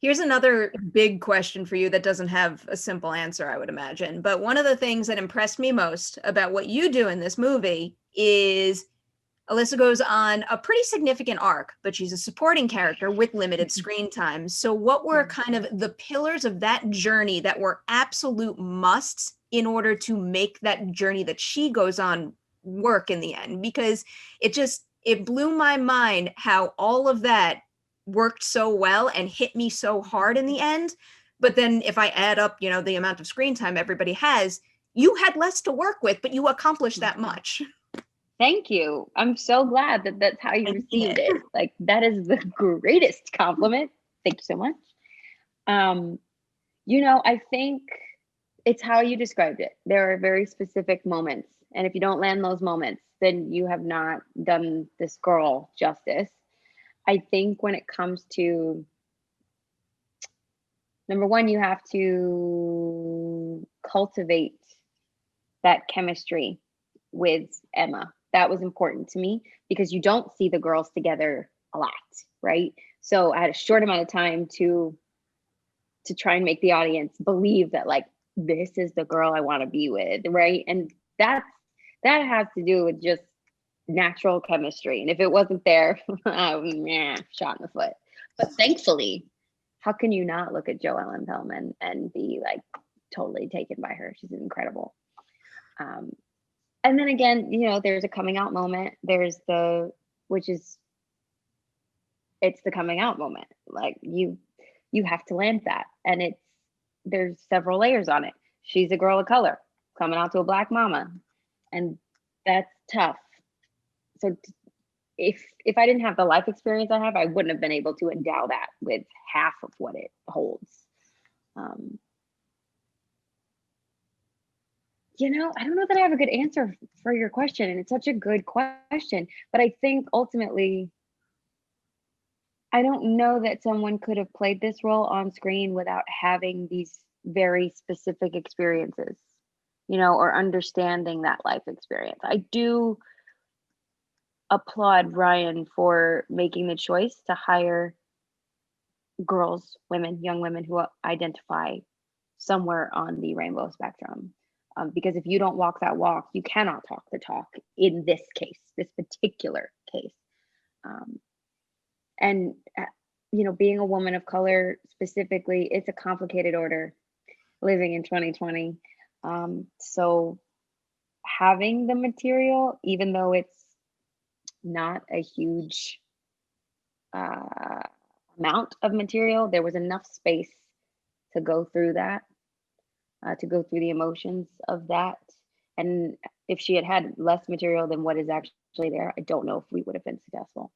Here's another big question for you that doesn't have a simple answer, I would imagine. But one of the things that impressed me most about what you do in this movie is Alyssa goes on a pretty significant arc, but she's a supporting character with limited screen time. So, what were kind of the pillars of that journey that were absolute musts in order to make that journey that she goes on work in the end? Because it blew my mind how all of that worked so well and hit me so hard in the end. But then if I add up, the amount of screen time everybody has, you had less to work with, but you accomplished that much. Thank you. I'm so glad that that's how you received it. Like, that is the greatest compliment. Thank you so much. I think it's how you described it. There are very specific moments. And if you don't land those moments, then you have not done this girl justice. I think when it comes to, number one, you have to cultivate that chemistry with Emma. That was important to me because you don't see the girls together a lot, right? So I had a short amount of time to try and make the audience believe that, like, this is the girl I want to be with, right? And that has to do with just natural chemistry. And if it wasn't there, shot in the foot. But thankfully, how can you not look at Joellen Pellman and be like totally taken by her? She's incredible. And then again, there's a coming out moment. It's the coming out moment. Like, you have to land that. And there's several layers on it. She's a girl of color coming out to a Black mama. And that's tough. So if I didn't have the life experience I have, I wouldn't have been able to endow that with half of what it holds. I don't know that I have a good answer for your question, and it's such a good question, but I think ultimately, I don't know that someone could have played this role on screen without having these very specific experiences, or understanding that life experience. I do applaud Ryan for making the choice to hire young women who identify somewhere on the rainbow spectrum. Because if you don't walk that walk, you cannot talk the talk in this particular case. And being a woman of color specifically, it's a complicated order living in 2020. So having the material, even though it's not a huge amount of material, there was enough space to go through that. To go through the emotions of that. And if she had had less material than what is actually there, I don't know if we would have been successful.